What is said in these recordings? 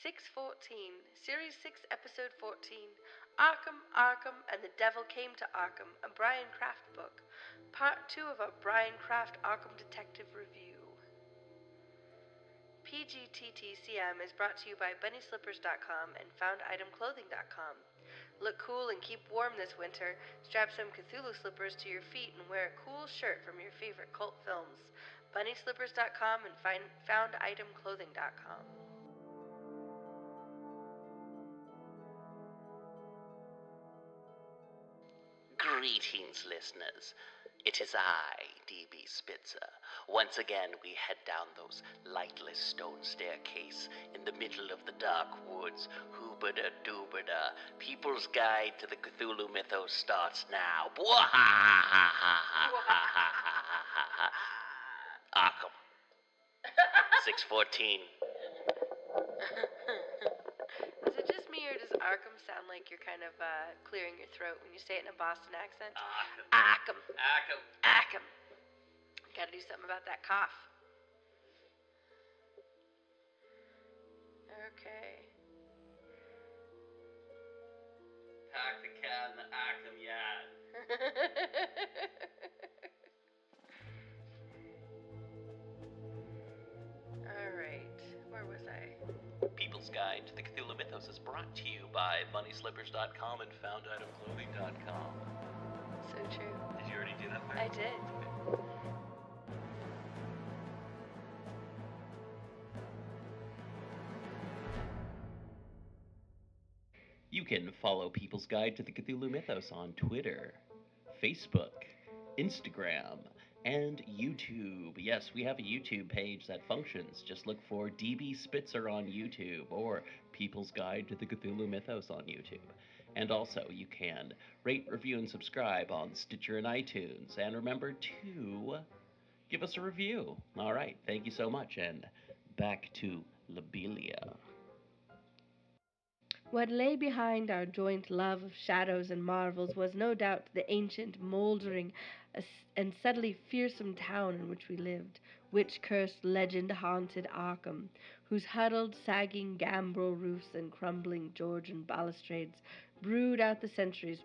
614, Series 6, Episode 14, Arkham, Arkham, and the Devil Came to Arkham, a Brian Craft book. Part 2 of our Brian Craft Arkham Detective Review. PGTTCM is brought to you by BunnySlippers.com and FoundItemClothing.com. Look cool and keep warm this winter. Strap some Cthulhu slippers to your feet and wear a cool shirt from your favorite cult films. BunnySlippers.com and FoundItemClothing.com. Greetings, listeners. It is I, D.B. Spitzer. Once again, we head down those lightless stone staircase in the middle of the dark woods. Hoobada-doobada. People's Guide to the Cthulhu Mythos starts now. Arkham. 614. Is it just me, or does Arkham sound like you're kind of clearing your throat when you say it in a Boston accent? Arkham. Arkham. Gotta do something about that cough. Okay. Park the car in the Arkham yard. Alright, where was I? People's Guide to the Cthulhu Mythos is brought to you by BunnySlippers.com and FoundItemClothing.com. So true. Did you already do that part? I did. You can follow People's Guide to the Cthulhu Mythos on Twitter, Facebook, Instagram, and YouTube. Yes, we have a YouTube page that functions. Just look for DB Spitzer on YouTube or People's Guide to the Cthulhu Mythos on YouTube. And also, you can rate, review, and subscribe on Stitcher and iTunes. And remember to give us a review. All right, thank you so much, and back to Lobelia. What lay behind our joint love of shadows and marvels was no doubt the ancient, mouldering, and subtly fearsome town in which we lived, witch-cursed, legend-haunted Arkham, whose huddled, sagging gambrel roofs and crumbling Georgian balustrades brood out the centuries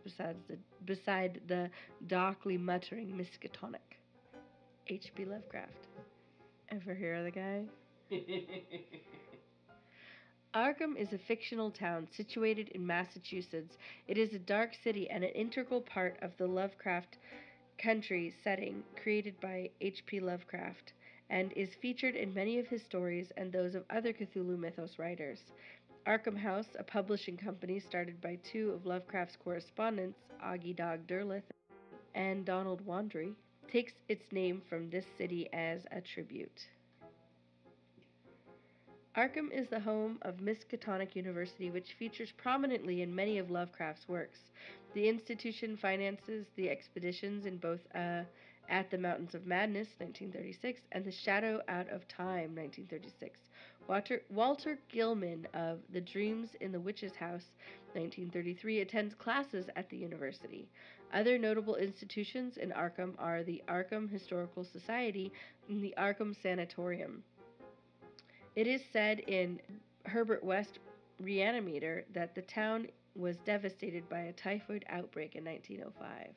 beside the darkly muttering Miskatonic. H.P. Lovecraft. Ever hear of the guy? Arkham is a fictional town situated in Massachusetts. It is a dark city and an integral part of the Lovecraft country setting created by H.P. Lovecraft, and is featured in many of his stories and those of other Cthulhu Mythos writers. Arkham House, a publishing company started by two of Lovecraft's correspondents, Augie Dog Derleth and Donald Wandry, takes its name from this city as a tribute. Arkham is the home of Miskatonic University, which features prominently in many of Lovecraft's works. The institution finances the expeditions in both At the Mountains of Madness, 1936, and The Shadow Out of Time, 1936. Walter Gilman of The Dreams in the Witch's House, 1933, attends classes at the university. Other notable institutions in Arkham are the Arkham Historical Society and the Arkham Sanatorium. It is said in Herbert West Reanimator that the town was devastated by a typhoid outbreak in 1905.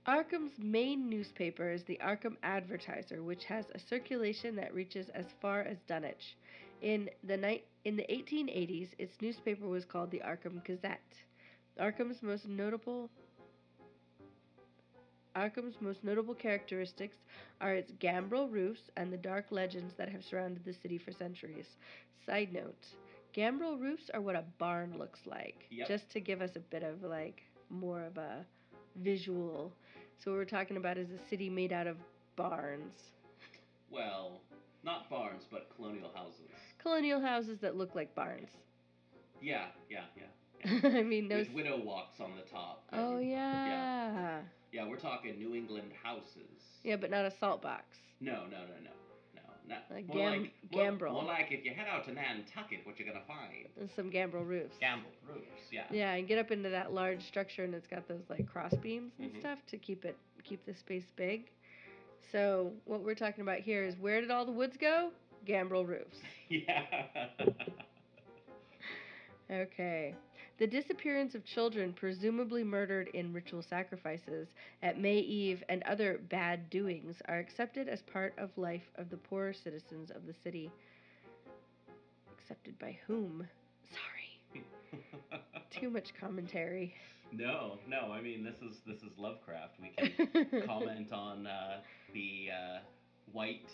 Arkham's main newspaper is the Arkham Advertiser, which has a circulation that reaches as far as Dunwich. In the 1880s, its newspaper was called the Arkham Gazette. Arkham's most notable characteristics are its gambrel roofs and the dark legends that have surrounded the city for centuries. Side note, gambrel roofs are what a barn looks like, just to give us a bit of more of a visual. So what we're talking about is a city made out of barns. Well, not barns, but colonial houses. Colonial houses that look like barns. Yeah. I mean, with widow walks on the top. Oh, yeah. Yeah, we're talking New England houses. Yeah, but not a salt box. No. Like gambrel. More like if you head out to Nantucket, what you're going to find. Some gambrel roofs. Gambrel roofs, yeah. Yeah, and get up into that large structure, and it's got those cross beams and stuff to keep the space big. So what we're talking about here is, where did all the woods go? Gambrel roofs. Yeah. Okay. The disappearance of children presumably murdered in ritual sacrifices at May Eve and other bad doings are accepted as part of life of the poorer citizens of the city. Accepted by whom? Sorry. Too much commentary. No, no. I mean, this is Lovecraft. We can comment on the white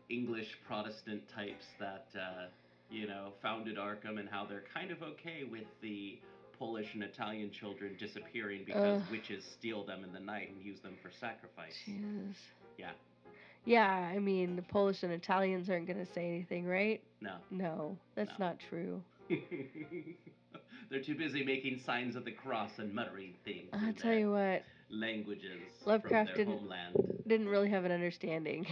English Protestant types that founded Arkham and how they're kind of okay with the Polish and Italian children disappearing because witches steal them in the night and use them for sacrifice. Jesus. Yeah. Yeah, I mean, the Polish and Italians aren't going to say anything, right? No. No, that's No. not true. They're too busy making signs of the cross and muttering things. I'll tell you what, Languages Lovecraft from their homeland. didn't really have an understanding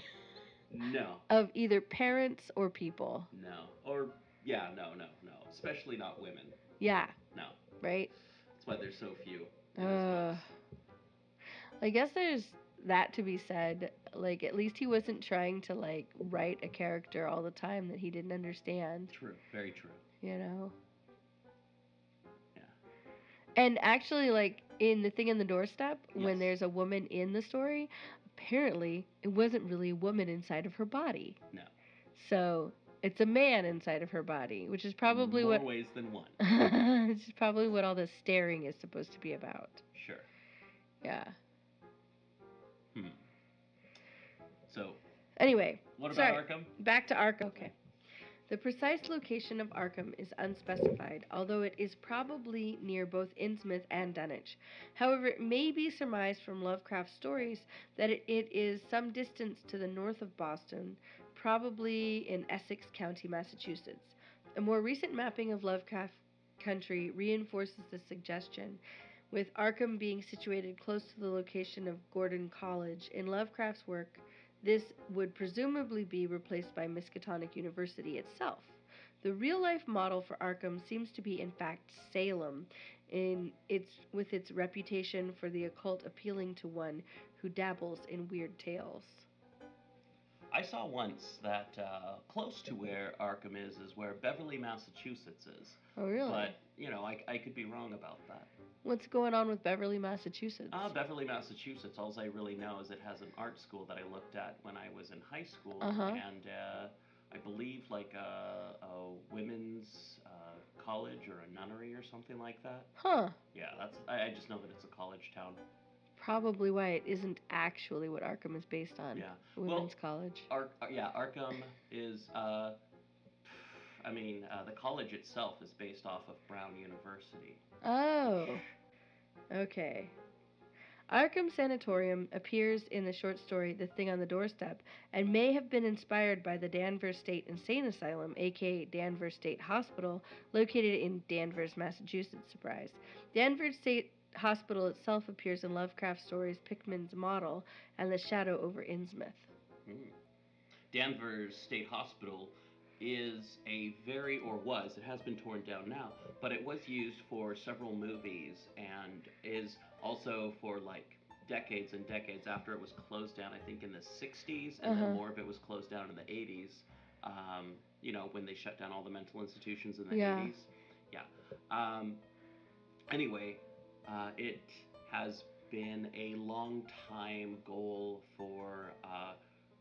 No. of either parents or people. No. Or, yeah, no. Especially not women. Yeah. No. Right? That's why there's so few. in his books. I guess there's that to be said. Like, at least he wasn't trying to, like, write a character all the time that he didn't understand. True. Very true. You know? Yeah. And actually, like, in The Thing on the Doorstep, when Yes. there's a woman in the story, apparently it wasn't really a woman inside of her body. No. So, it's a man inside of her body, which is probably More what... ways than one. Which is probably what all this staring is supposed to be about. Sure. Yeah. So, anyway, what about sorry. Arkham? Back to Arkham. Okay. The precise location of Arkham is unspecified, although it is probably near both Innsmouth and Dunwich. However, it may be surmised from Lovecraft's stories that it is some distance to the north of Boston, probably in Essex County, Massachusetts. A more recent mapping of Lovecraft Country reinforces this suggestion, with Arkham being situated close to the location of Gordon College. In Lovecraft's work, this would presumably be replaced by Miskatonic University itself. The real-life model for Arkham seems to be, in fact, Salem, with its reputation for the occult appealing to one who dabbles in weird tales. I saw once that close to where Arkham is where Beverly, Massachusetts is. Oh, really? But, I could be wrong about that. What's going on with Beverly, Massachusetts? Beverly, Massachusetts, all I really know is it has an art school that I looked at when I was in high school. And I believe like a women's college or a nunnery or something like that. Huh. Yeah, I just know that it's a college town. Probably why it isn't actually what Arkham is based on. Yeah. Women's college. Arkham is, the college itself is based off of Brown University. Oh. Okay. Arkham Sanatorium appears in the short story The Thing on the Doorstep and may have been inspired by the Danvers State Insane Asylum, aka Danvers State Hospital, located in Danvers, Massachusetts. Surprise. Danvers State Hospital itself appears in Lovecraft stories Pickman's Model and The Shadow over Innsmouth. Danvers State Hospital is it has been torn down now, but it was used for several movies and is also for like decades and decades after it was closed down, I think in the 60s, and then more of it was closed down in the 80s, when they shut down all the mental institutions in the 80s. Yeah. Anyway, it has been a long time goal for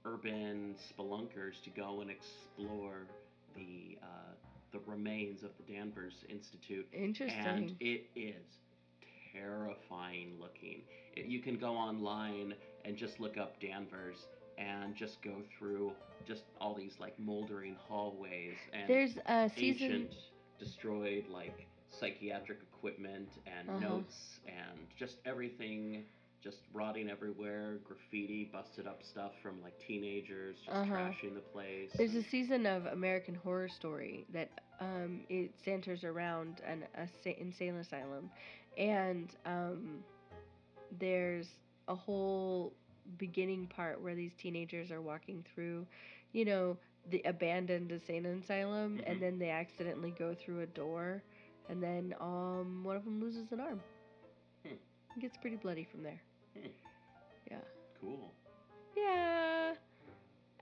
urban spelunkers to go and explore the remains of the Danvers Institute. Interesting. And it is terrifying looking. You can go online and just look up Danvers and just go through just all these like moldering hallways and there's a season ancient destroyed like psychiatric equipment and notes and just everything just rotting everywhere, graffiti, busted up stuff from like teenagers just trashing the place. There's a season of American Horror Story that it centers around an insane asylum, and there's a whole beginning part where these teenagers are walking through, the abandoned insane asylum, and then they accidentally go through a door, and then one of them loses an arm. It gets pretty bloody from there. Yeah. Cool. Yeah.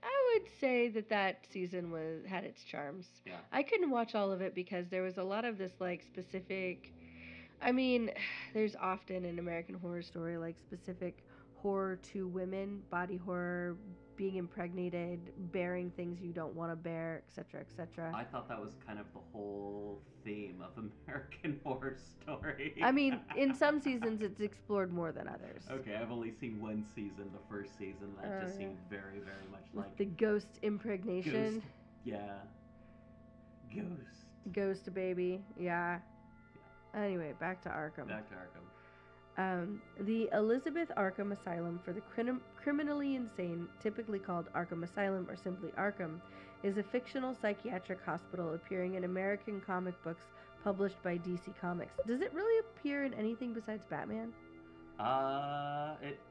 I would say that season had its charms. Yeah. I couldn't watch all of it because there was a lot of this like specific. I mean, there's often in American Horror Story like specific horror to women, body horror, being impregnated, bearing things you don't want to bear, etc., etc. I thought that was kind of the whole theme of American Horror Story. I mean, in some seasons it's explored more than others. Okay, I've only seen one season, the first season, and that just seemed very, very much With like the ghost impregnation. Ghost. Yeah. Ghost. Ghost baby. Yeah. Anyway, back to Arkham. Back to Arkham. The Elizabeth Arkham Asylum for the criminally insane, typically called Arkham Asylum or simply Arkham, is a fictional psychiatric hospital appearing in American comic books published by DC Comics. Does it really appear in anything besides Batman?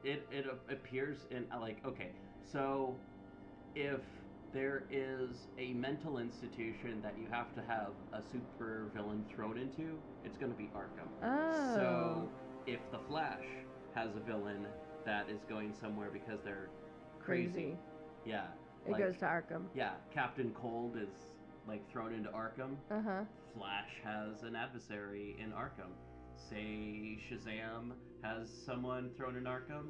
It appears in okay. So, if there is a mental institution that you have to have a super villain thrown into, it's going to be Arkham. Oh. So, if the Flash has a villain that is going somewhere because they're crazy. Yeah. It goes to Arkham. Yeah, Captain Cold is like thrown into Arkham. Uh-huh. Flash has an adversary in Arkham. Say Shazam has someone thrown in Arkham.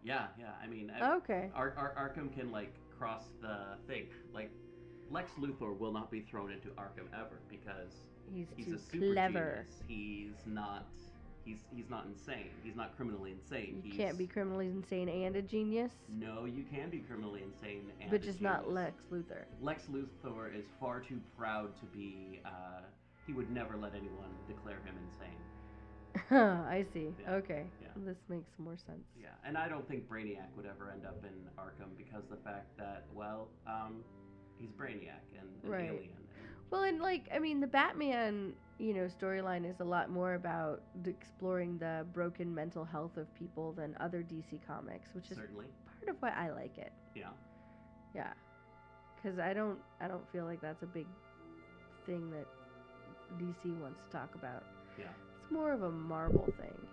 Yeah. I mean, okay. Arkham can like cross the thing. Like Lex Luthor will not be thrown into Arkham ever because he's too a super clever. Genius. He's not insane. He's not criminally insane. You can't be criminally insane and a genius. No, you can be criminally insane and but a just genius. not Lex Luthor. Lex Luthor is far too proud to be. He would never let anyone declare him insane. I see. Yeah. Okay. Yeah. This makes more sense. Yeah, and I don't think Brainiac would ever end up in Arkham because the fact that, he's Brainiac and an alien. Well, and the Batman, storyline is a lot more about exploring the broken mental health of people than other DC comics, which is certainly part of why I like it. Yeah. Yeah. Because I don't feel like that's a big thing that DC wants to talk about. Yeah. It's more of a Marvel thing.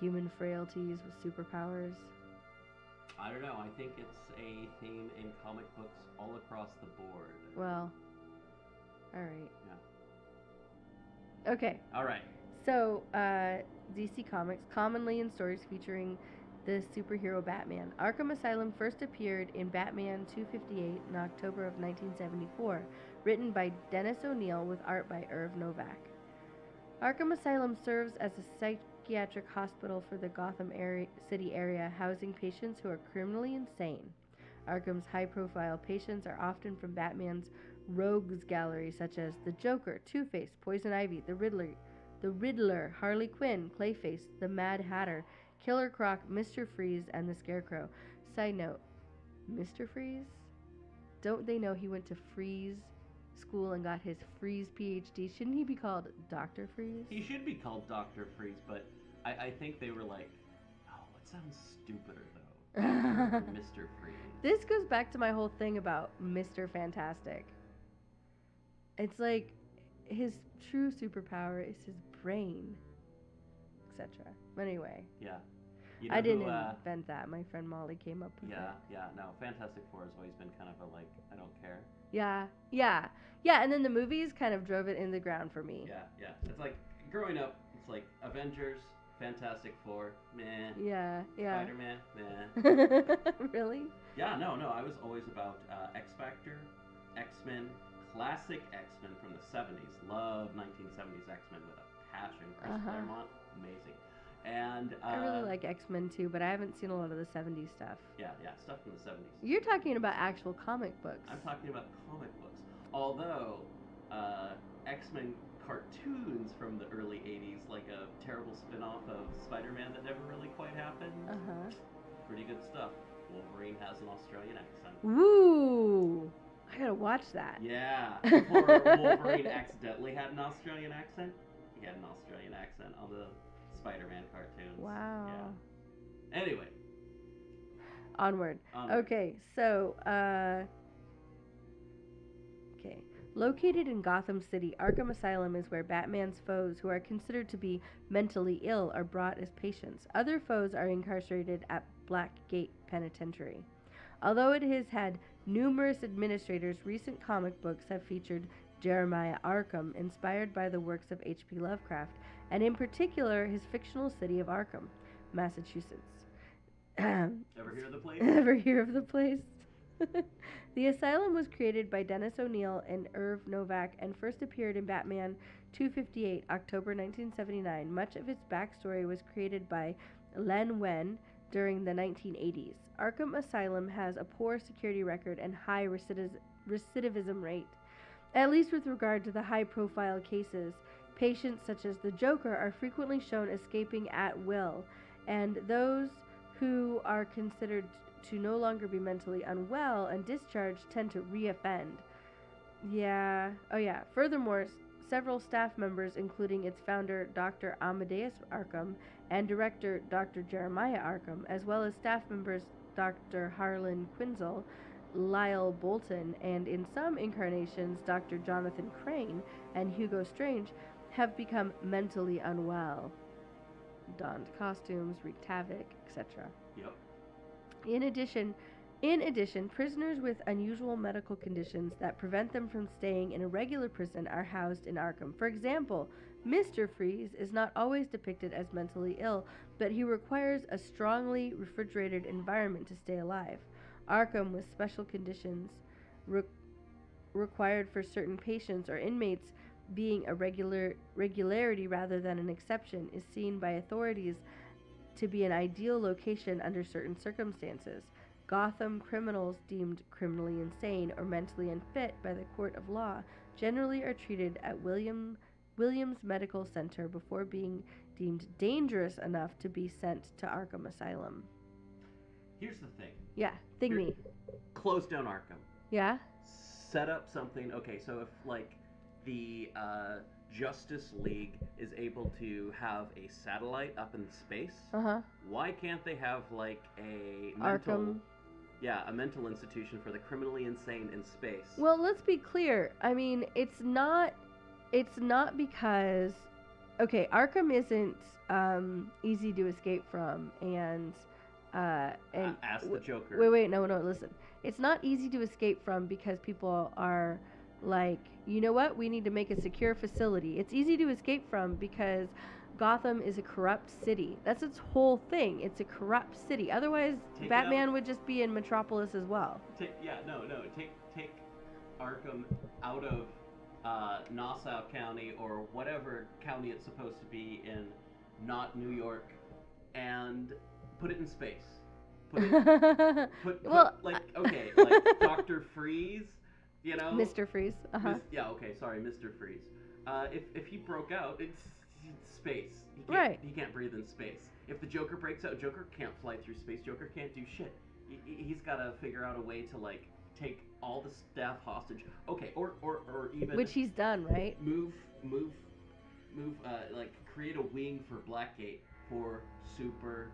Human frailties with superpowers. I don't know. I think it's a theme in comic books all across the board. Well, all right. Yeah. Okay. All right. So, DC Comics, commonly in stories featuring the superhero Batman. Arkham Asylum first appeared in Batman 258 in October of 1974, written by Dennis O'Neil with art by Irv Novak. Arkham Asylum serves as a psychiatric hospital for the Gotham City area, housing patients who are criminally insane. Arkham's high-profile patients are often from Batman's rogues gallery, such as the Joker, Two-Face, Poison Ivy, the Riddler, Harley Quinn, Clayface, the Mad Hatter, Killer Croc, Mr. Freeze, and the Scarecrow. Side note, Mr. Freeze? Don't they know he went to Freeze school and got his Freeze PhD? Shouldn't he be called Dr. Freeze? He should be called Dr. Freeze, but I think they were like, oh, it sounds stupider though. Mr. Freeze. This goes back to my whole thing about Mr. Fantastic. It's like his true superpower is his brain, etc. Anyway. Yeah. I didn't invent that. My friend Molly came up with it. Yeah. No, Fantastic Four has always been kind of a I don't care. Yeah, and then the movies kind of drove it in the ground for me. Yeah. It's like, growing up, it's like Avengers, Fantastic Four, meh. Yeah. Spider-Man, meh. Really? Yeah, no, I was always about X-Factor, X-Men, classic X-Men from the 70s. Love 1970s X-Men with a passion. Chris Claremont, amazing. And I really like X-Men too, but I haven't seen a lot of the 70s stuff. Yeah, stuff from the 70s. You're talking about actual comic books. I'm talking about comic books. Although, X-Men cartoons from the early 80s, like a terrible spin-off of Spider-Man that never really quite happened. Pretty good stuff. Wolverine has an Australian accent. Ooh! I gotta watch that. Yeah. Before Wolverine accidentally had an Australian accent, he had an Australian accent on the Spider-Man cartoons. Wow. Yeah. Anyway. Onward. Okay, so, Located in Gotham City, Arkham Asylum is where Batman's foes, who are considered to be mentally ill, are brought as patients. Other foes are incarcerated at Blackgate Penitentiary. Although it has had numerous administrators, recent comic books have featured Jeremiah Arkham, inspired by the works of H.P. Lovecraft, and in particular his fictional city of Arkham, Massachusetts. Ever hear of the place? Ever hear of the place? The asylum was created by Dennis O'Neil and Irv Novak and first appeared in Batman 258, October 1979. Much of its backstory was created by Len Wein during the 1980s. Arkham Asylum has a poor security record and high recidivism rate, at least with regard to the high-profile cases. Patients such as the Joker are frequently shown escaping at will, and those who are considered to no longer be mentally unwell and discharged tend to reoffend. Furthermore, several staff members, including its founder, Dr. Amadeus Arkham, and director, Dr. Jeremiah Arkham, as well as staff members, Dr. Harlan Quinzel, Lyle Bolton, and in some incarnations, Dr. Jonathan Crane and Hugo Strange, have become mentally unwell, donned costumes, wreaked havoc, etc. Yep. In addition, prisoners with unusual medical conditions that prevent them from staying in a regular prison are housed in Arkham. For example, Mr. Freeze is not always depicted as mentally ill, but he requires a strongly refrigerated environment to stay alive. Arkham, with special conditions required for certain patients or inmates being a regularity rather than an exception, is seen by authorities to be an ideal location under certain circumstances. Gotham criminals deemed criminally insane or mentally unfit by the court of law generally are treated at Williams Medical Center before being deemed dangerous enough to be sent to Arkham Asylum. Here's the thing. Yeah, thing me. Close down Arkham. Yeah? Set up something. Okay, so if, like, the Justice League is able to have a satellite up in space, why can't they have, like, a mental institution for the criminally insane in space? Well, let's be clear. I mean, it's not because, okay, Arkham isn't easy to escape from, and ask the Joker. No, listen. It's not easy to escape from because people are like, you know what, we need to make a secure facility. It's easy to escape from because Gotham is a corrupt city. That's its whole thing. It's a corrupt city. Otherwise, Batman would just be in Metropolis as well. Take Arkham out of Nassau County or whatever county it's supposed to be in, not New York, and put it in space. Like Dr. Freeze, you know? Mr. Freeze. Mr. Freeze. If he broke out, it's space. He can't breathe in space. If the Joker breaks out, Joker can't fly through space. Joker can't do shit. He's got to figure out a way to, like, take all the staff hostage. Okay, or even, which he's done, right? Move, create a wing for Blackgate for super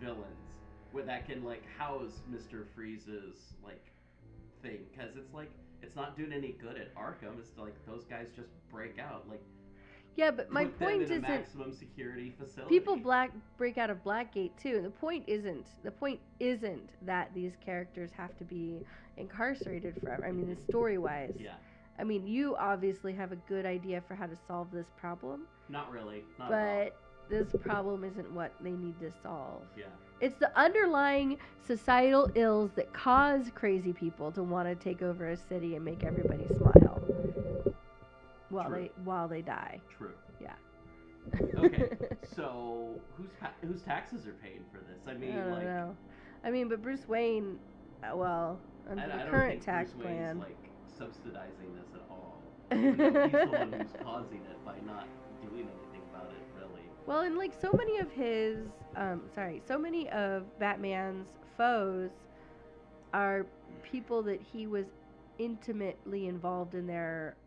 villains, where that can, like, house Mr. Freeze's, like, thing, because it's like, it's not doing any good at Arkham. It's like those guys just break out, like, yeah, but my point isn't maximum security facility. People break out of Blackgate too. The point isn't that these characters have to be incarcerated forever. I mean, story-wise. Yeah. I mean, you obviously have a good idea for how to solve this problem. Not really. But this problem isn't what they need to solve. Yeah. It's the underlying societal ills that cause crazy people to want to take over a city and make everybody smile while they die. True. Yeah. Okay. So whose taxes are paying for this? I mean, I don't know. I mean, but Bruce Wayne, under the current tax plan, Bruce Wayne's, like, subsidizing this at all. He's the one who's causing it by not doing anything about it, really. Well, and like so many of Batman's foes are people that he was intimately involved in their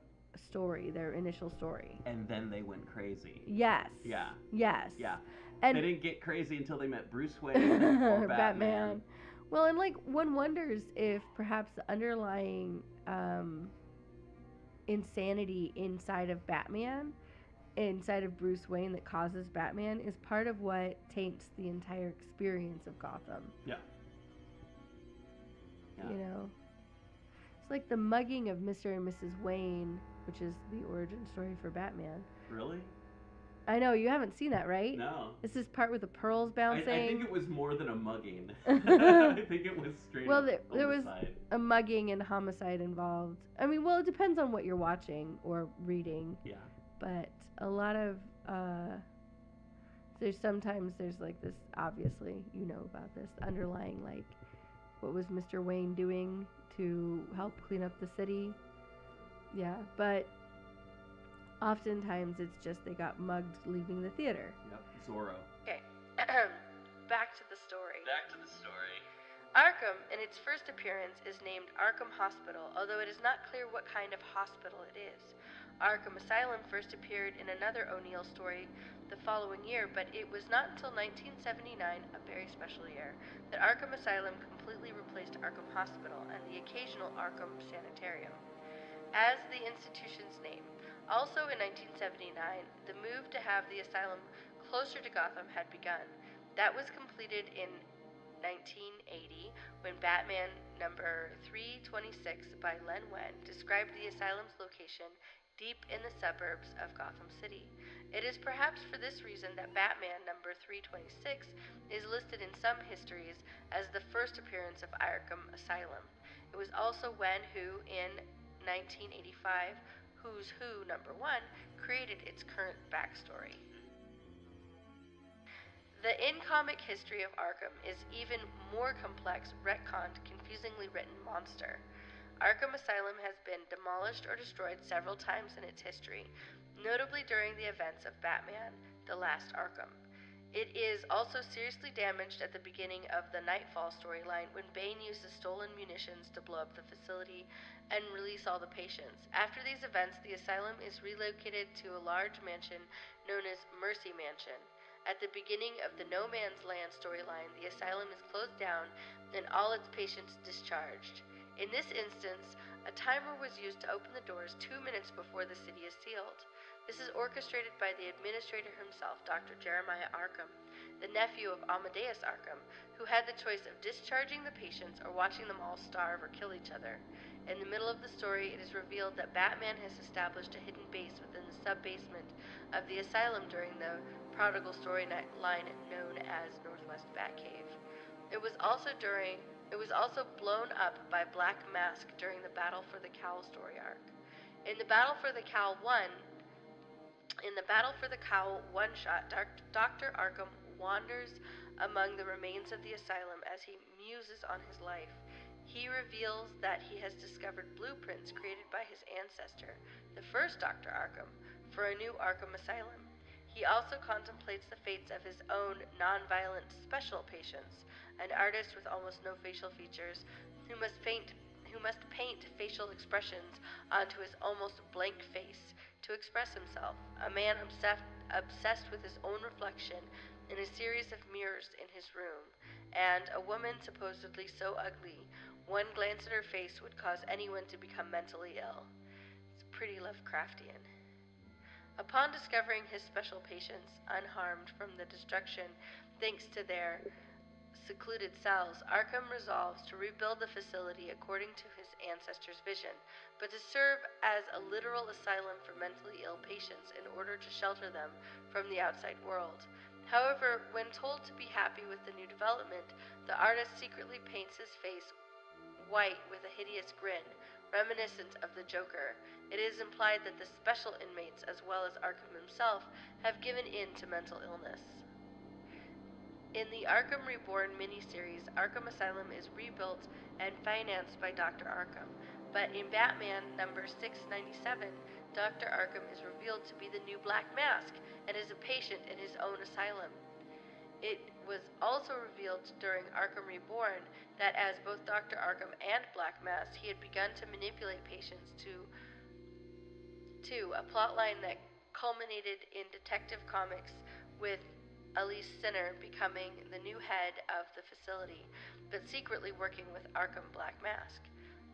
initial story. And then they went crazy. Yes. Yeah. Yes. Yeah. And they didn't get crazy until they met Bruce Wayne or Batman. Well, and like one wonders if perhaps the underlying insanity inside of Batman, inside of Bruce Wayne, that causes Batman is part of what taints the entire experience of Gotham. Yeah. Yeah. you know. It's like the mugging of Mr. and Mrs. Wayne, which is the origin story for Batman. Really? I know, you haven't seen that, right? No. This is part with the pearls bouncing. I think it was more than a mugging. I think it was straight well, up there was homicide. a mugging and homicide involved. I mean, well, it depends on what you're watching or reading. Yeah. But a lot of there's like this, obviously you know about this underlying, like, what was Mr. Wayne doing to help clean up the city. Yeah, but oftentimes it's just they got mugged leaving the theater. Yep. Zorro. Okay. Back to the story. Back to the story. Arkham, in its first appearance, is named Arkham Hospital, although it is not clear what kind of hospital it is. Arkham Asylum first appeared in another O'Neill story the following year, but it was not until 1979, a very special year, that Arkham Asylum completely replaced Arkham Hospital and the occasional Arkham Sanitarium as the institution's name. Also in 1979, the move to have the asylum closer to Gotham had begun. That was completed in 1980 when Batman number 326 by Len Wein described the asylum's location deep in the suburbs of Gotham City. It is perhaps for this reason that Batman number 326 is listed in some histories as the first appearance of Arkham Asylum. It was also Wein who, in 1985, Who's Who number 1 created its current backstory. The in-comic history of Arkham is even more complex, retconned, confusingly written monster. Arkham Asylum has been demolished or destroyed several times in its history, notably during the events of Batman: The Last Arkham. It is also seriously damaged at the beginning of the Nightfall storyline when Bane uses stolen munitions to blow up the facility and release all the patients. After these events, the asylum is relocated to a large mansion known as Mercy Mansion. At the beginning of the No Man's Land storyline, the asylum is closed down and all its patients discharged. In this instance, a timer was used to open the doors 2 minutes before the city is sealed. This is orchestrated by the administrator himself, Dr. Jeremiah Arkham, the nephew of Amadeus Arkham, who had the choice of discharging the patients or watching them all starve or kill each other. In the middle of the story, it is revealed that Batman has established a hidden base within the sub-basement of the asylum during the Prodigal storyline known as Northwest Batcave. It was also blown up by Black Mask during the Battle for the Cowl story arc. In the Battle for the Cowl one-shot, Dr. Arkham wanders among the remains of the asylum as he muses on his life. He reveals that he has discovered blueprints created by his ancestor, the first Dr. Arkham, for a new Arkham Asylum. He also contemplates the fates of his own non-violent special patients, an artist with almost no facial features, who must paint facial expressions onto his almost blank face to express himself, a man obsessed with his own reflection in a series of mirrors in his room, and a woman supposedly so ugly one glance at her face would cause anyone to become mentally ill. It's pretty Lovecraftian. Upon discovering his special patients unharmed from the destruction thanks to their secluded cells, Arkham resolves to rebuild the facility according to his ancestor's vision, but to serve as a literal asylum for mentally ill patients in order to shelter them from the outside world. However, when told to be happy with the new development, the artist secretly paints his face white with a hideous grin, reminiscent of the Joker. It is implied that the special inmates, as well as Arkham himself, have given in to mental illness. In the Arkham Reborn miniseries, Arkham Asylum is rebuilt and financed by Dr. Arkham, but in Batman number 697, Dr. Arkham is revealed to be the new Black Mask and is a patient in his own asylum. It was also revealed during Arkham Reborn that as both Dr. Arkham and Black Mask, he had begun to manipulate patients to a plotline that culminated in Detective Comics with Elise Sinner becoming the new head of the facility, but secretly working with Arkham Black Mask.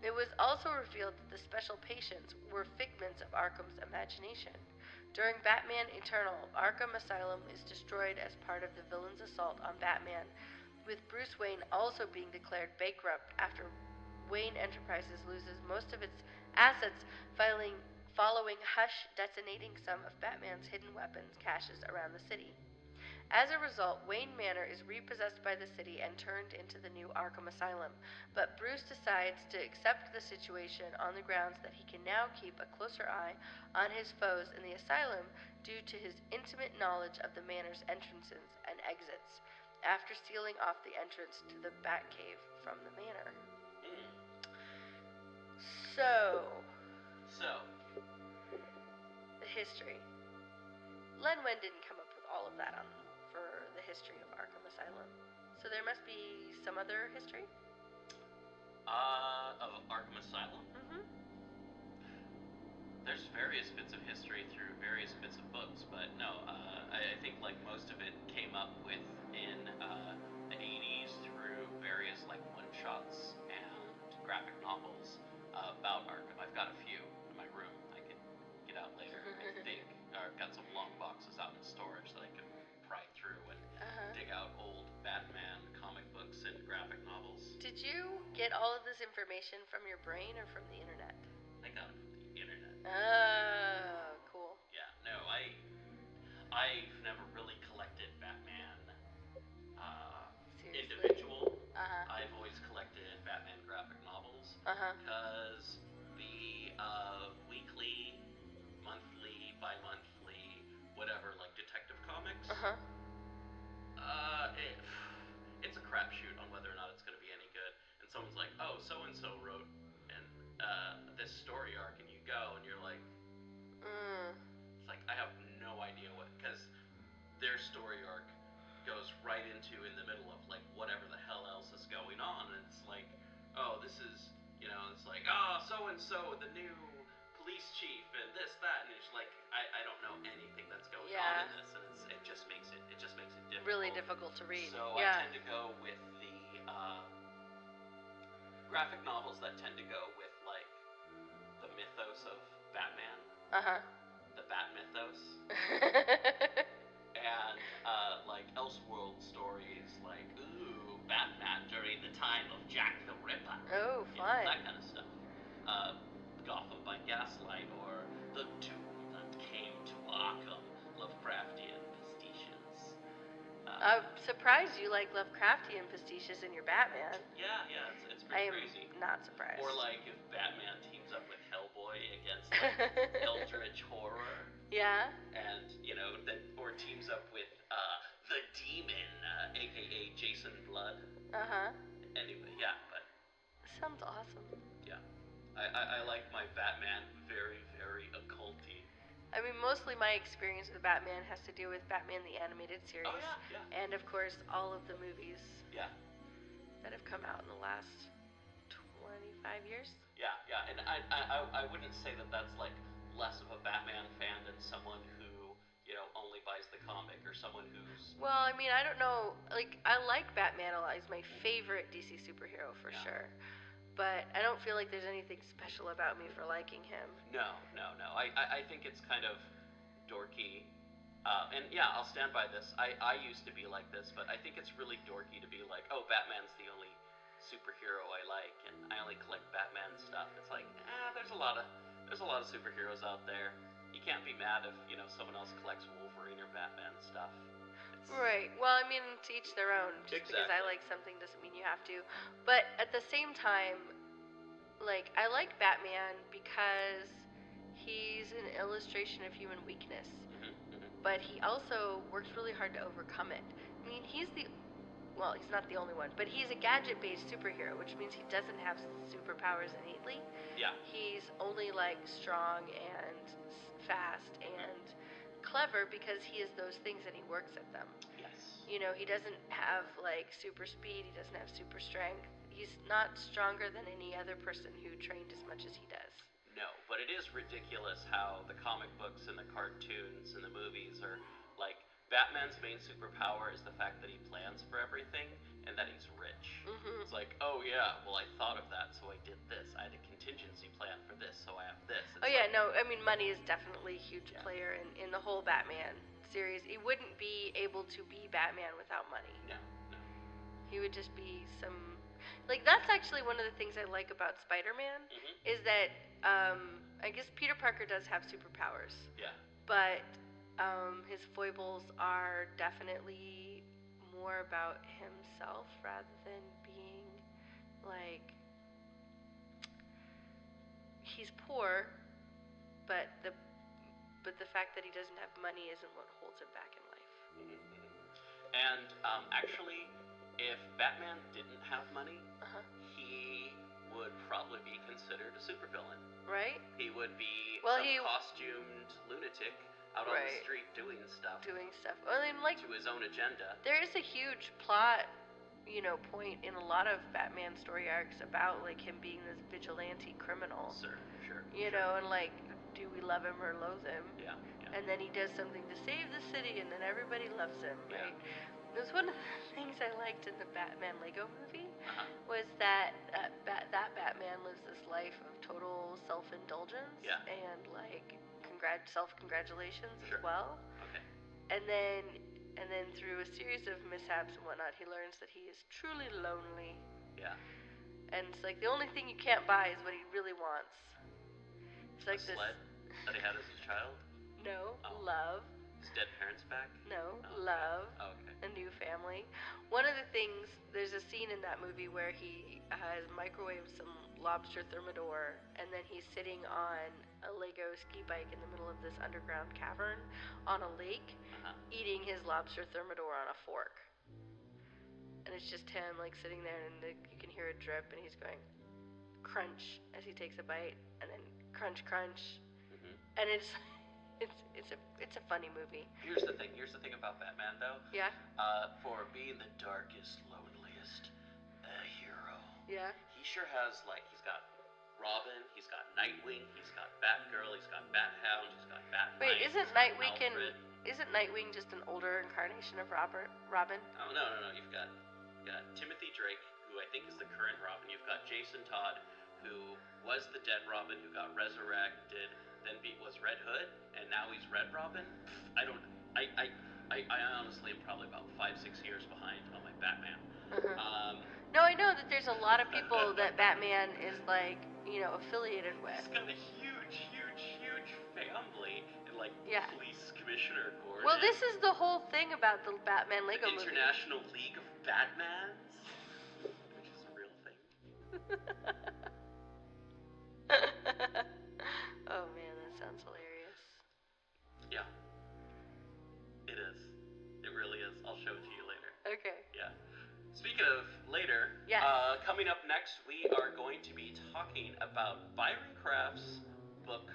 It was also revealed that the special patients were figments of Arkham's imagination. During Batman Eternal, Arkham Asylum is destroyed as part of the villain's assault on Batman, with Bruce Wayne also being declared bankrupt after Wayne Enterprises loses most of its assets following Hush detonating some of Batman's hidden weapons caches around the city. As a result, Wayne Manor is repossessed by the city and turned into the new Arkham Asylum. But Bruce decides to accept the situation on the grounds that he can now keep a closer eye on his foes in the asylum due to his intimate knowledge of the Manor's entrances and exits, after sealing off the entrance to the Batcave from the Manor. So, the history. Len Wein didn't come up with all of that for the history of Arkham Asylum. So there must be some other history? Of Arkham Asylum? Mm-hmm. There's various bits of history through various bits of books, but no, I think like most of it came up with in the 80s through various like one-shots and graphic novels about Arkham. I've got a few in my room I can get out later, I think. I've got some long boxes out in storage that I can pry through and dig out old Batman comic books and graphic novels. Did you get all of this information from your brain or from the internet? I got it from the internet. Oh, cool. Yeah, no, I've never really collected Batman individual. I've always collected Batman graphic novels because the weekly, monthly, bi-monthly, whatever, like Detective Comics, it's a crapshoot on whether or not it's going to be any good. And someone's like, oh, so-and-so wrote this story arc, and you go, and you're like, it's like, I have no idea what, because their story arc goes right into in the middle of like whatever the hell else is going on, and it's like, oh, this is, it's like, oh, so-and-so, the new police chief, and this, that, and it's like, I don't know anything that's going on in this, and it just makes it difficult. Really difficult to read. So I tend to go with the graphic novels that tend to go with like the mythos of Batman. The Bat mythos. And like Elseworld stories, like Batman during the time of Jack the Ripper. Oh, fun. That kind of stuff. Gotham by Gaslight, or The Doom That Came to Arkham, Lovecraftian pastiches. I'm surprised you like Lovecraftian pastiches in your Batman. Yeah, it's pretty crazy. I am not surprised. Or like if Batman teams up with Hellboy against like Eldritch Horror. Yeah. And or teams up with the Demon, aka Jason Blood. Anyway, yeah, but sounds awesome. Yeah, I like my Batman very, very occulty. I mean, mostly my experience with Batman has to do with Batman the Animated Series. Oh, yeah. And, of course, all of the movies. Yeah. That have come out in the last 25 years. Yeah, and I wouldn't say that that's, like, less of a Batman fan than someone who, only buys the comic, or someone who's... Well, I mean, I don't know. Like, I like Batman a lot. He's my favorite DC superhero, for sure. But I don't feel like there's anything special about me for liking him. No. I think it's kind of dorky. And yeah, I'll stand by this. I used to be like this, but I think it's really dorky to be like, oh, Batman's the only superhero I like, and I only collect Batman stuff. It's like, there's a lot of superheroes out there. You can't be mad if, someone else collects Wolverine or Batman stuff. Right. Well, I mean, to each their own. Just because I like something doesn't mean you have to. But at the same time, like, I like Batman because he's an illustration of human weakness. But he also works really hard to overcome it. I mean, he's not the only one, but he's a gadget-based superhero, which means he doesn't have superpowers innately. Yeah. He's only, like, strong and fast and clever because he is those things and he works at them. Yes. He doesn't have, like, super speed. He doesn't have super strength. He's not stronger than any other person who trained as much as he does. No, but it is ridiculous how the comic books and the cartoons and the movies are, like, Batman's main superpower is the fact that he plans for everything and that he's rich. It's like, oh yeah, well I thought of that, so I did this. I had a contingency plan for this, so I have this. I mean, money is definitely a huge player in the whole Batman series. He wouldn't be able to be Batman without money. No. He would just be Like, that's actually one of the things I like about Spider-Man, is that, I guess Peter Parker does have superpowers. Yeah. But, his foibles are definitely more about himself rather than being, like, he's poor, but the fact that he doesn't have money isn't what holds him back in life. And actually, if Batman didn't have money, he would probably be considered a supervillain. Right? He would be Well, some costumed lunatic out on the street doing stuff. Well, I mean, like, to his own agenda. There is a huge plot, point in a lot of Batman story arcs about, like, him being this vigilante criminal. Sure. And, like, do we love him or loathe him? Yeah. And then he does something to save the city, and then everybody loves him, right? It was one of the things I liked in the Batman Lego movie, was that that Batman lives this life of total self-indulgence and, like, self-congratulations as well. Okay. And then through a series of mishaps and whatnot, he learns that he is truly lonely. Yeah. And it's like the only thing you can't buy is what he really wants. It's like a sled that he had as a child? No. Love. His dead parents back? No. Love. Oh, okay. A new family. One of the things, there's a scene in that movie where he has microwaved some lobster thermidor, and then he's sitting on a Lego ski bike in the middle of this underground cavern on a lake, eating his lobster thermidor on a fork. And it's just him, like, sitting there, and you can hear it drip, and he's going crunch as he takes a bite, and then crunch, crunch. And it's a funny movie. Here's the thing about Batman, though. Yeah. For being the darkest, loneliest hero. Yeah. He sure has, like, he's got Robin, he's got Nightwing, he's got Batgirl, he's got Bathound, he's got Batman. Wait, isn't Nightwing just an older incarnation of Robin? Oh no, you've got Timothy Drake, who I think is the current Robin. You've got Jason Todd, who was the dead Robin who got resurrected, then was Red Hood, and now he's Red Robin. I honestly am probably about 5-6 years behind on my Batman. No, I know that there's a lot of people that Batman is, like, affiliated with. He's got a huge family in, like, police commissioner court. Well, this is the whole thing about the Batman Lego movie. International League of Batmans, which is a real thing. Oh man, that sounds hilarious. Yeah. It is. It really is. I'll show it to you later. Okay. Yeah. Speaking of later, coming up next, we are going to be talking about Byron Craft's book,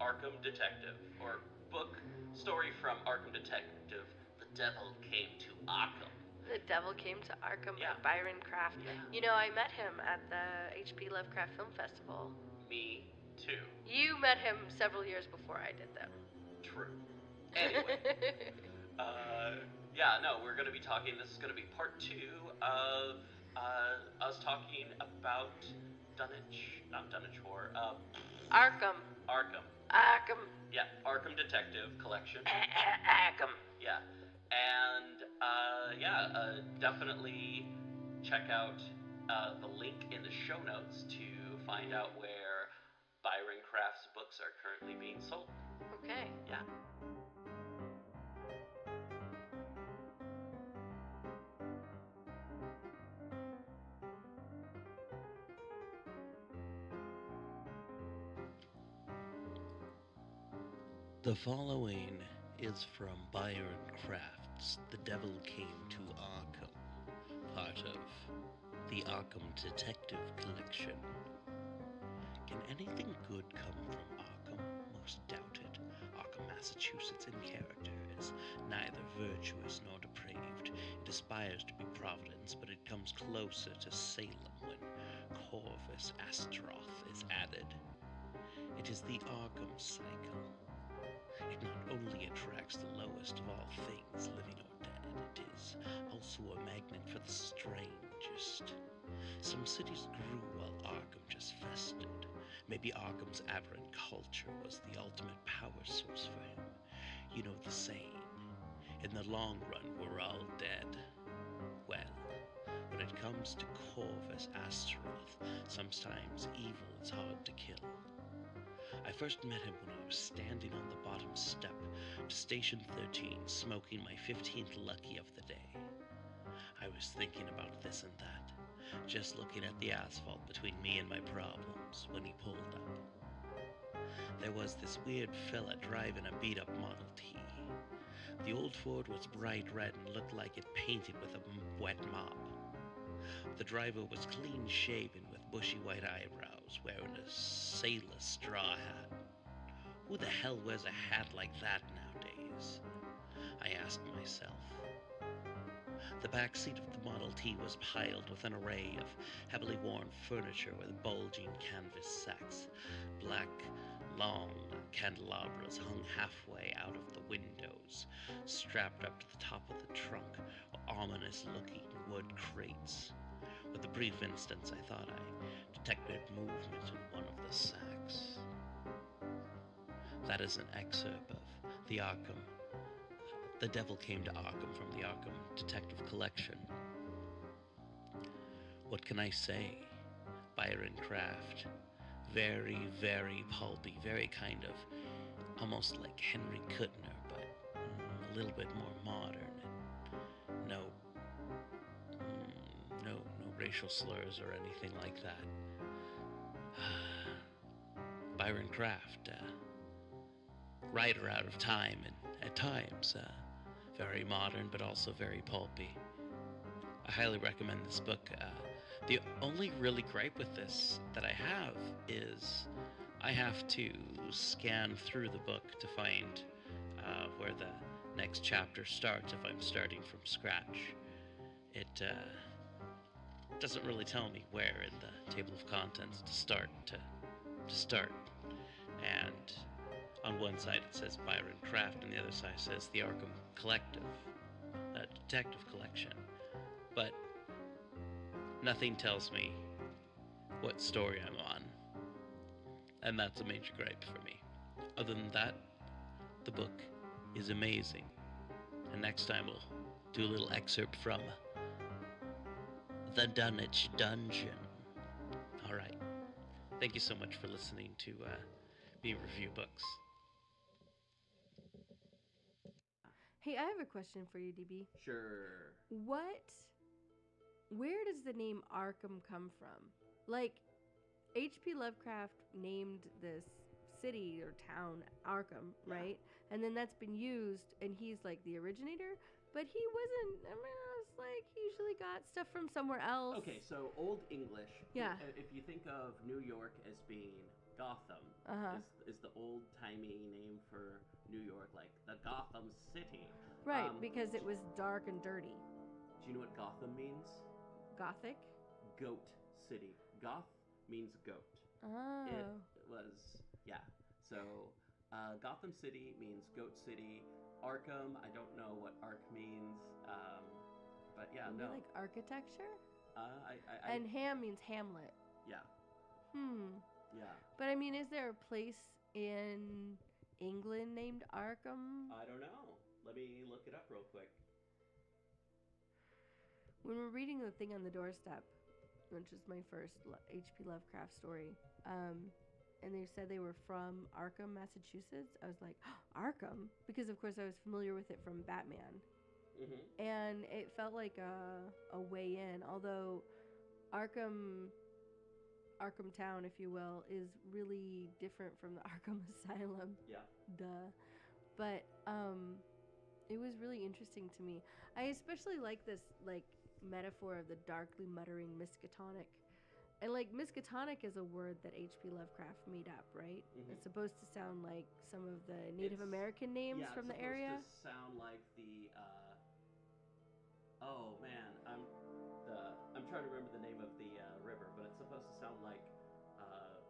Arkham Detective, or book story from Arkham Detective, The Devil Came to Arkham. The Devil Came to Arkham by Byron Craft. Yeah. I met him at the H.P. Lovecraft Film Festival. Me too. You met him several years before I did, though. True. Anyway. We're going to be talking, this is going to be part 2 of us talking about Arkham. Yeah, Arkham Detective Collection. Arkham. Yeah. And, definitely check out the link in the show notes to find out where Byron Craft's books are currently being sold. Okay. Yeah. The following is from Byron Craft's The Devil Came to Arkham, part of the Arkham Detective Collection. Can anything good come from Arkham? Most doubted. Arkham, Massachusetts in character is neither virtuous nor depraved. It aspires to be Providence, but it comes closer to Salem when Corvus Astaroth is added. It is the Arkham cycle. It not only attracts the lowest of all things, living or dead, it is also a magnet for the strangest. Some cities grew while Arkham just festered. Maybe Arkham's aberrant culture was the ultimate power source for him. You know the saying, in the long run we're all dead. Well, when when it comes to Corvus Astaroth, sometimes evil is hard to kill. I first met him when I was standing on the bottom step to Station 13, smoking my 15th lucky of the day. I was thinking about this and that, just looking at the asphalt between me and my problems when he pulled up. There was this weird fella driving a beat-up Model T. The old Ford was bright red and looked like it painted with a wet mop. The driver was clean-shaven with bushy white eyebrows, wearing a sailor straw hat. Who the hell wears a hat like that nowadays? I asked myself. The back seat of the Model T was piled with an array of heavily worn furniture with bulging canvas sacks. Black, long candelabras hung halfway out of the windows. Strapped up to the top of the trunk were ominous-looking wood crates. With a brief instant, I thought I detected movement in one of the sacks. That is an excerpt of the Arkham. The Devil Came to Arkham from the Arkham Detective Collection. What can I say? Byron Craft. Very, very pulpy, very kind of almost like Henry Kuttner, but a little bit more modern. And no racial slurs or anything like that. Byron Craft, writer out of time and at times very modern but also very pulpy. I highly recommend this book. The only really gripe with this that I have is I have to scan through the book to find where the next chapter starts if I'm starting from scratch. It doesn't really tell me where in the table of contents to start. And on one side it says Byron Craft, and the other side says the Arkham Collective, Detective Collection. But nothing tells me what story I'm on, and that's a major gripe for me. Other than that, the book is amazing. And next time we'll do a little excerpt from The Dunwich Dungeon. Alright. Thank you so much for listening to me review books. Hey, I have a question for you, DB. Sure. Where does the name Arkham come from? Like, H.P. Lovecraft named this city or town Arkham, right? And then that's been used, and he's like the originator, but he wasn't. I mean, it's like he usually got stuff from somewhere else. Okay, so Old English. Yeah. If you think of New York as being Gotham, is the old-timey name for New York, like the Gotham City. Right, because it was dark and dirty. Do you know what Gotham means? Gothic? Goat City. Goth means goat. Oh. It was, yeah. So, Gotham City means goat city. Arkham, I don't know what Ark means, but yeah, Maybe like architecture? And Ham means Hamlet. Yeah. Yeah. But I mean, is there a place in England named Arkham? I don't know. Let me look it up real quick. When we're reading the thing on the doorstep, which is my first H.P. Lovecraft story, and they said they were from Arkham, Massachusetts, I was like, oh, Arkham? Because, of course, I was familiar with it from Batman. Mm-hmm. And it felt like a way in, although Arkham Town, if you will, is really different from the Arkham Asylum. Yeah. Duh. But it was really interesting to me. I especially like this metaphor of the darkly muttering Miskatonic. And Miskatonic is a word that H.P. Lovecraft made up, right? Mm-hmm. It's supposed to sound like some of the Native American names from the area. It's supposed to sound like the oh man, I'm trying to remember the name of the river, but it's supposed to sound like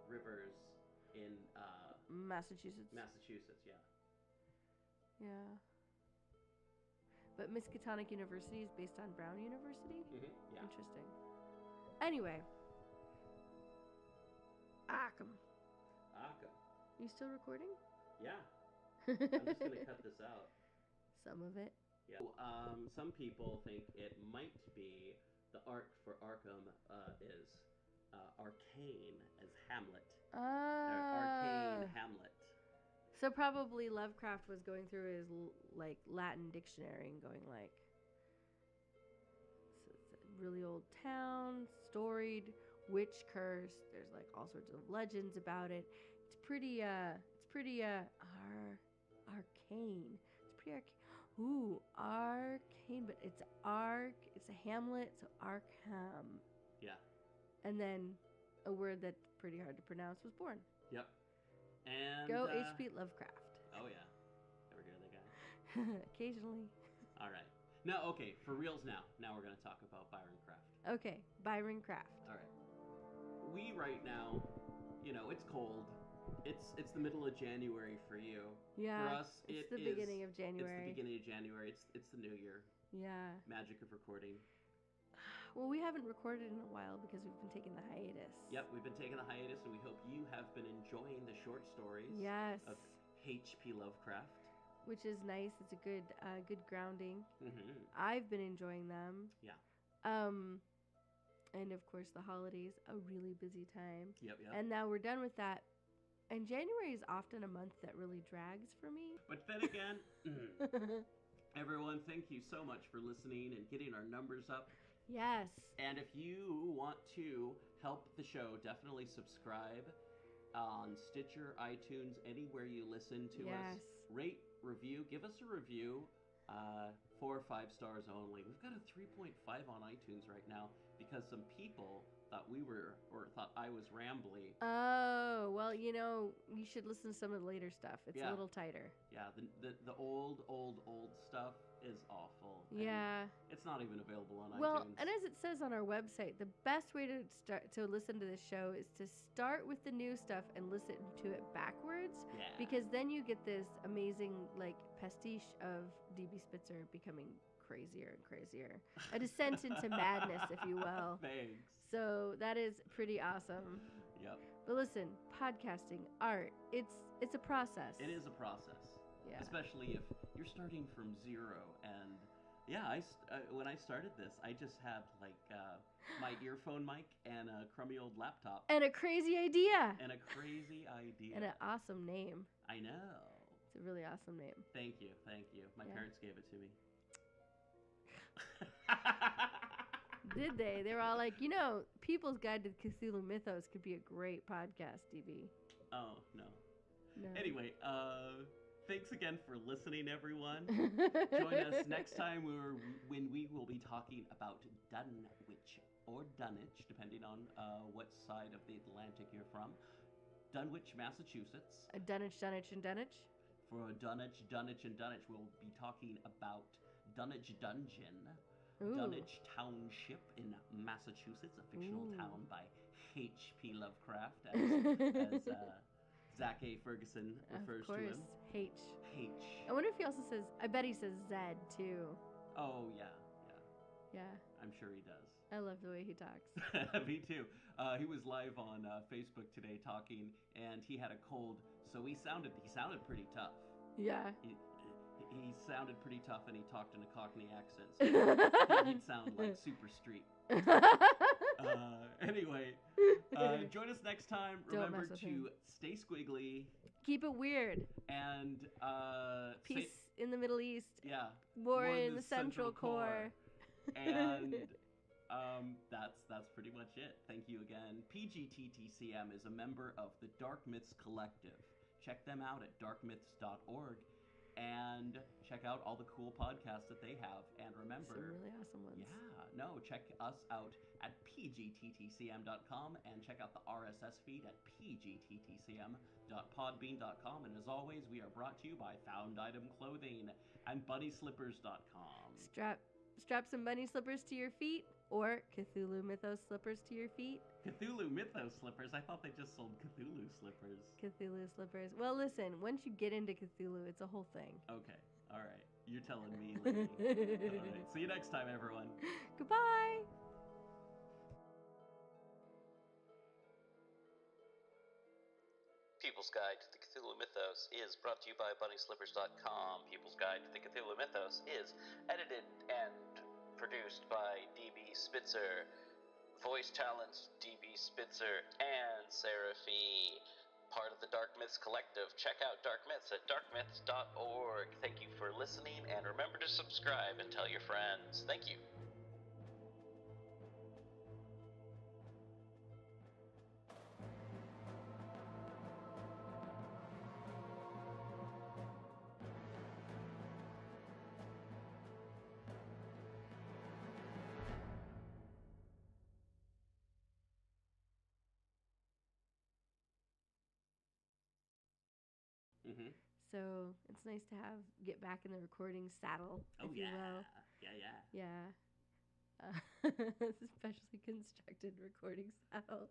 rivers in Massachusetts. Massachusetts, yeah. Yeah. But Miskatonic University is based on Brown University? Mm-hmm, yeah. Interesting. Anyway. Arkham. You still recording? Yeah. I'm just going to cut this out. Some of it. Yeah. Some people think it might be the arc for Arkham is arcane as Hamlet. Arcane Hamlet. So probably Lovecraft was going through his like Latin dictionary and going like, so it's a really old town, storied, witch curse. There's like all sorts of legends about it. It's pretty arcane. It's pretty arcane. Ooh, arcane, but it's it's a hamlet, so Arkham. Yeah. And then a word that's pretty hard to pronounce was born. Yep. And Go H.P. Lovecraft. Oh yeah. Ever hear of that guy? Occasionally. All right. Now, okay, for reals now. Now we're going to talk about Byron Craft. Okay, Byron Craft. All right. We right now, you know, it's cold. It's the middle of January for you. Yeah. For us, it's the beginning of January. It's the beginning of January. It's the new year. Yeah. Magic of recording. Well, we haven't recorded in a while because we've been taking the hiatus. Yep, we've been taking the hiatus, and we hope you have been enjoying the short stories. Yes. Of H.P. Lovecraft. Which is nice. It's a good grounding. Mm-hmm. I've been enjoying them. Yeah. And of course the holidays, a really busy time. Yep. And now we're done with that. And January is often a month that really drags for me. But then again, everyone, thank you so much for listening and getting our numbers up. Yes. And if you want to help the show, definitely subscribe on Stitcher, iTunes, anywhere you listen to us. Rate, review, give us a review. 4 or 5 stars only. We've got a 3.5 on iTunes right now because some people thought I was rambly. Oh, well, you know, you should listen to some of the later stuff. It's a little tighter. Yeah, the old stuff is awful. Yeah. It's not even available on iTunes. Well, and as it says on our website, the best way to listen to this show is to start with the new stuff and listen to it backwards. Yeah. Because then you get this amazing, like, pastiche of DB Spitzer becoming crazier and crazier. A descent into madness, if you will. Thanks. So that is pretty awesome. Yep. But listen, podcasting, art, it's a process. It is a process. Yeah. Especially if you're starting from zero. And yeah, when I started this, I just had like my earphone mic and a crummy old laptop. And a crazy idea. And And an awesome name. I know. It's a really awesome name. Thank you. My parents gave it to me. Did they? They were all like, you know, People's Guide to Cthulhu Mythos could be a great podcast, DB. Oh, no. No. Anyway, thanks again for listening, everyone. Join us next time when we will be talking about Dunwich or Dunwich, depending on what side of the Atlantic you're from. Dunwich, Massachusetts. Dunwich. For Dunwich, and Dunwich, we'll be talking about Dunwich Dungeon. Ooh. Dunwich Township in Massachusetts, a fictional town by H.P. Lovecraft, as Zach A. Ferguson refers to him. Of course, H. H. I wonder if he also says, I bet he says Z too. Oh, yeah. Yeah. I'm sure he does. I love the way he talks. Me too. He was live on Facebook today talking, and he had a cold, so he sounded pretty tough. Yeah. He sounded pretty tough, and he talked in a Cockney accent, so he'd sound like super street. Anyway, join us next time. Remember to stay squiggly. Keep it weird. And peace in the Middle East. Yeah. War in the Central Core. And that's pretty much it. Thank you again. PGTTCM is a member of the Dark Myths Collective. Check them out at darkmyths.org. And check out all the cool podcasts that they have. And remember... Some really awesome ones. Check us out at pgttcm.com and check out the RSS feed at pgttcm.podbean.com. And as always, we are brought to you by Found Item Clothing and bunnyslippers.com. Strap some bunny slippers to your feet or Cthulhu Mythos slippers to your feet. Cthulhu Mythos slippers? I thought they just sold Cthulhu slippers. Cthulhu slippers. Well, listen, once you get into Cthulhu, it's a whole thing. Okay. All right. You're telling me, lady. All right. See you next time, everyone. Goodbye. People's Guide to the Cthulhu Mythos is brought to you by bunnyslippers.com. People's Guide to the Cthulhu Mythos is edited and produced by DB Spitzer. Voice talents DB Spitzer and Sarah Fee. Part of the Dark Myths Collective. Check out Dark Myths at darkmyths.org. Thank you for listening, and remember to subscribe and tell your friends. Thank you. Mm-hmm. So it's nice to get back in the recording saddle, if you will. Yeah. Specially constructed recording saddle.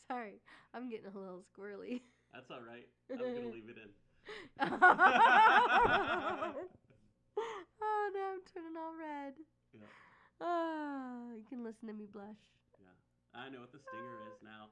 Sorry, I'm getting a little squirrely. That's all right. I'm gonna leave it in. Oh no, I'm turning all red. Yeah. You can listen to me blush. Yeah. I know what the stinger is now.